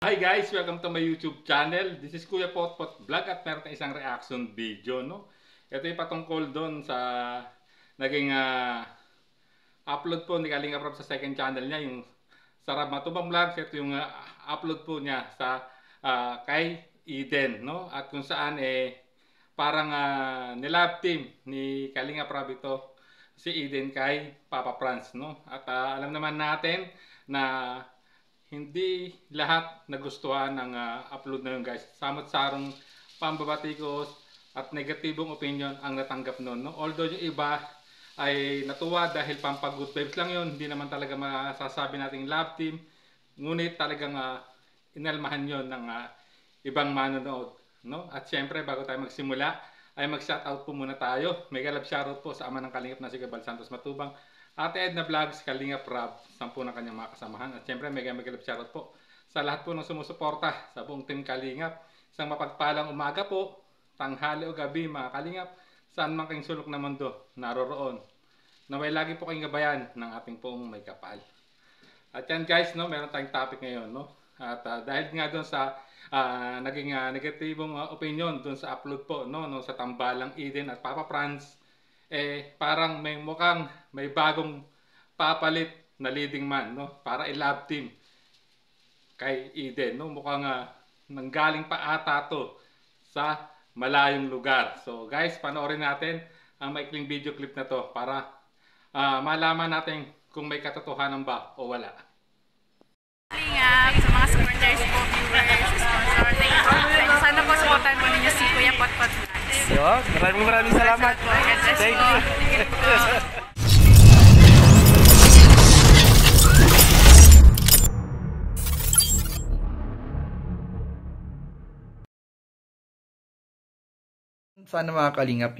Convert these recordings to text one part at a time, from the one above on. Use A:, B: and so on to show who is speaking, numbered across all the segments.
A: Hi guys! Welcome to my YouTube channel. This is Kuya Potpot Vlog at meron tayong isang reaction video, no? Ito yung patungkol doon sa naging upload po ni Kalinga Prab sa second channel niya, yung Sarap Matubang Vlogs. Ito yung upload po niya sa kay Eden, no? At kung saan parang nilab team ni Kalinga Prab ito si Eden kay Papa Franz, no? At alam naman natin na hindi lahat nagustuhan ng upload na yun, guys. Samot-sarong pambabatikos at negatibong opinion ang natanggap noon, no? Although yung iba ay natuwa dahil pampag-good vibes lang yun, hindi naman talaga masasabi nating love team. Ngunit talagang inalmahan yun ng ibang manonood, no? At syempre, bago tayo magsimula, ay mag-shoutout po muna tayo. Mega love shoutout po sa ama ng Kalingap na si Gabal Santos Matubang, Ate Edna Vlogs, Kalinga Prab, 10 ng kanyang mga kasamahan. At syempre, mega love shoutout po sa lahat po ng sumusuporta sa buong team Kalingap. Isang mapagpalang umaga po, tanghali o gabi mga Kalingap, saan man kayong sulok na mundo naroroon. Naway lagi po kayong gabayan ng ating pong may kapal. At yan guys, no, meron tayong topic ngayon, no? At dahil nga doon sa naging negatibong opinion doon sa upload po, no, sa tambalang Eden at Papa Franz, parang may bagong papalit na leading man, no, para i-love team kay Eden, no. Mukhang nanggaling pa ata to sa malayong lugar. So guys, panoorin natin ang maikling video clip na to para malaman natin kung may katotohanan ba o wala.
B: Sa mga supporters po, viewers, sponsor, sana po supportan mo ninyo si Kuya Potpot Vlogs.
C: Yo, maraming salamat. Thank you. Sana mga kalingap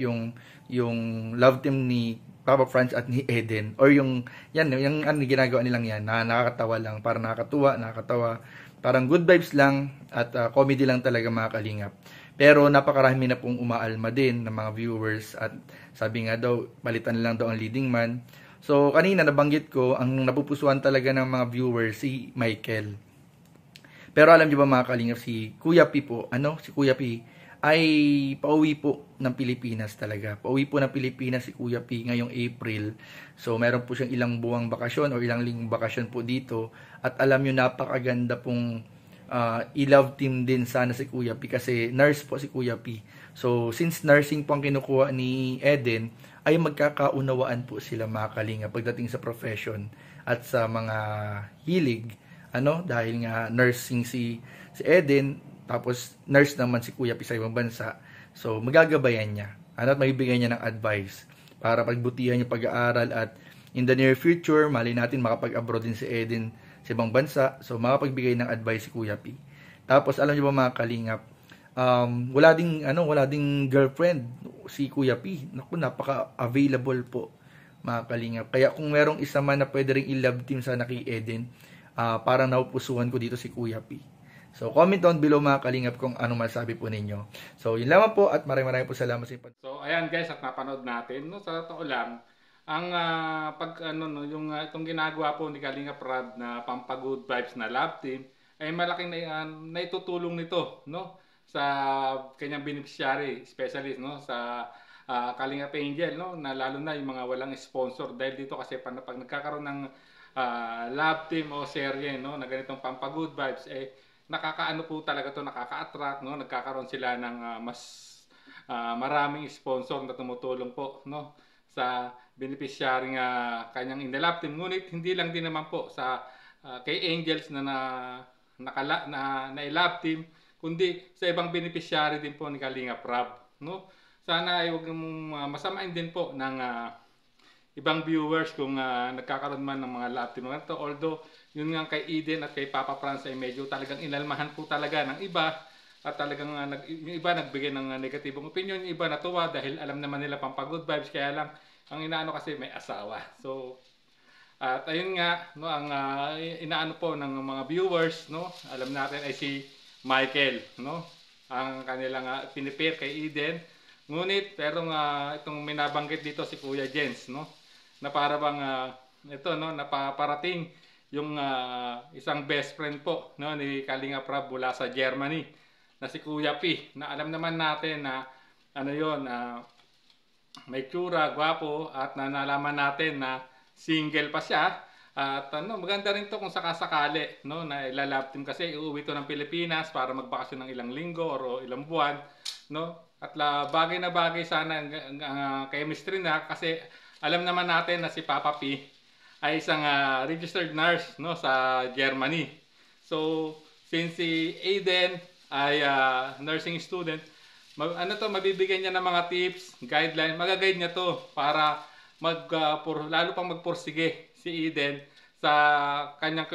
C: yung love team ni Papa Franz at ni Eden, or yung ginagawa nilang yan na nakakatawa lang, para nakakatawa, parang good vibes lang at comedy lang talaga mga kalingap. Pero napakarami na pong umaalma din ng mga viewers at sabi nga daw palitan lang daw ang leading man. So kanina nabanggit ko, ang napupusuan talaga ng mga viewers si Michael. Pero alam niyo ba mga kalingap, si Kuya P po, si Kuya P ay pauwi po ng Pilipinas talaga. Pauwi po ng Pilipinas si Kuya P ngayong April. So meron po siyang ilang buwang bakasyon o ilang linggong bakasyon po dito. At alam niyo, napakaganda pong i-love team din sana si Kuya P kasi nurse po si Kuya P. So since nursing po ang kinukuha ni Eden, ay magkakaunawaan po sila mga kalinga pagdating sa profession at sa mga hilig. Dahil nga nursing si Eden, tapos nurse naman si Kuya P sa ibang bansa. So magagabayan niya. At maibigay niya ng advice para pagbutihan yung pag-aaral at in the near future, mali natin makapag-abroad din si Eden sa ibang bansa. So makapagbigay ng advice si Kuya P. Tapos alam niyo ba mga kalingap, wala ding girlfriend si Kuya P. Naku, napaka-available po mga kalingap. Kaya kung merong isa man na pwede ring i-love team sana kay Eden, parang naupusuhan ko dito si Kuya P. So, comment down below mga kalingap kung ano masabi po ninyo. So, yun lamang po at maraming po salamat sa inyo.
A: So, ayan guys, at napanood natin, no, sa totoo lang, ang itong ginagawa po ni Kalinga Prab na pampagood vibes na love team ay malaking naitutulong nito, no, sa kanyang beneficiary, especially, no, sa Kalinga Angel, no, na lalo na yung mga walang sponsor, dahil dito kasi pag nagkakaroon ng love team o serye, no, na ganitong pampagood vibes, nakakaano po talaga to, nakaka-attract, no, nagkakaroon sila ng mas maraming sponsor na tumutulong po, no, sa beneficiary kanyang in-love team. Ngunit hindi lang din naman po sa kay Angels na i-love team, kundi sa ibang beneficiary din po ni Kalinga Prab, no. Sana ay huwag mong masamain din po ng ibang viewers kung nagkakaroon man ng mga love team na ito. Although yun nga kay Eden at kay Papa Franz ay medyo talagang inalmahan po talaga ng iba, at talagang yung iba nagbigay ng negatibong opinion, yung iba natuwa dahil alam naman nila pampagood vibes, kaya lang ang inaano kasi may asawa. So at ayun nga, no, ang inaano po ng mga viewers, no, alam natin ay si Michael, no, ang kanilang pinipair kay Eden. Ngunit pero itong minabanggit dito si Kuya Jens, no, na para bang ito, no, napaparating yung isang best friend po, no, ni Kalinga Prab mula sa Germany na si Kuya P, na alam naman natin na ano yon, may tsura, gwapo, at nalaman natin na single pa siya. At maganda rin to kung sakasakali, no, na ilalab team kasi uuwi to ng Pilipinas para magbakasyon ng ilang linggo or ilang buwan, no. At bagay na bagay sana ang chemistry na, kasi alam naman natin na si Papa P ay isang registered nurse, no, sa Germany. So since si Aiden ay nursing student, mabibigyan niya ng mga tips, guideline, magaguide niya to para lalo pang magpursige si Eden sa kanyang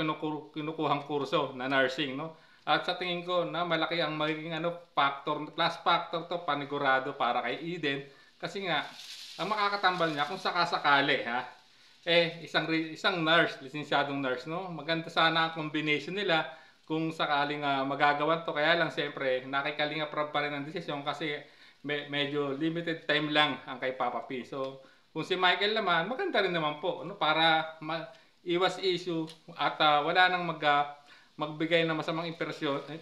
A: kinukuhang kurso na nursing, no? At sa tingin ko na malaki ang magiging plus factor to panigurado para kay Eden, kasi nga ang makakatambal niya kung sakasakali isang nurse, lisensyadong nurse, no? Maganda sana ang combination nila kung sakaling magagawan to. Kaya lang siyempre nakikalinga Prab pa rin ang desisyon kasi medyo limited time lang ang kay Papa P. So kung si Michael naman, maganda rin naman po, no, para iwas issue at wala nang magbigay ng masamang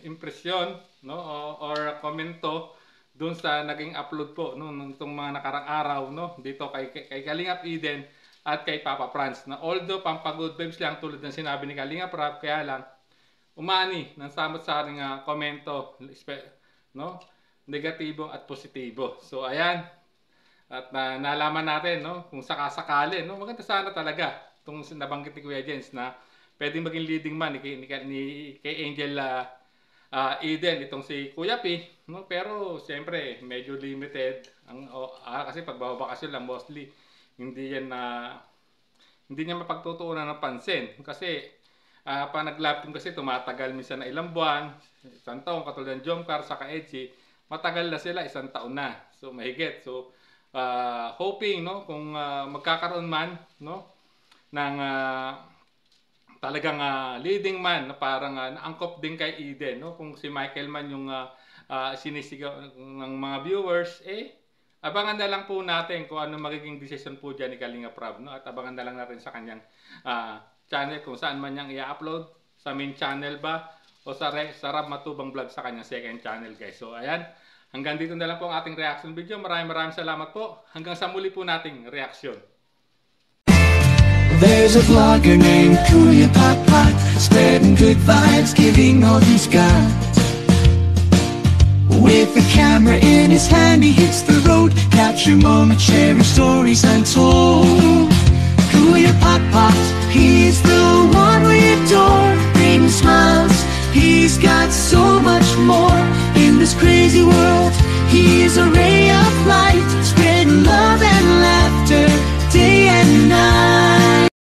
A: impresyon, no, or komento doon sa naging upload po, no, nitong mga nakarang araw, no, dito kay Kalingap Eden at kay Papa Franz, na although pampagood vibes lang tulad ng sinabi ni Kalingap Prab, kaya lang umani ng samot-saring komento, no, negatibo at positibo. So ayan, at nalaman natin, no, kung sakasakali, no, maganda sana talaga itong nabanggit ni Kuya Jens na pwedeng maging leading man kay Angel Eden, itong si Kuya P, no? Pero siyempre medyo limited kasi pagbabakasyon lang mostly, hindi niya mapagtutuunan ng pansin kasi pag nag-lab team kasi tumatagal minsan na ilang buwan, isang taon, katulad ng Jomcar sa Edgy, matagal na sila, isang taon na, so mahigit. So hoping, no, kung magkakaroon man, no, ng talagang leading man na parang naangkop din kay Eden, no, kung si Michael man yung sinisigaw ng mga viewers, abangan na lang po natin kung ano magiging decision po dyan ni Kalinga Prab, no, at abangan na lang natin sa kanyang channel kung saan man niyang i-upload, sa main channel ba o sa Rab Matubang Vlog sa kanyang second channel, guys. So ayan, hanggang dito na lang po ang ating reaction video. Maraming salamat po. Hanggang sa muli po nating reaction.
D: There's a vlogger named Kuya Pot, spreading good vibes, giving all he's got. With the camera in his hand, he hits the road, capture moments, sharing stories untold. Kuya Pot, he's the one we adore, bringing smiles. He's got so much more in this crazy world. He is a ray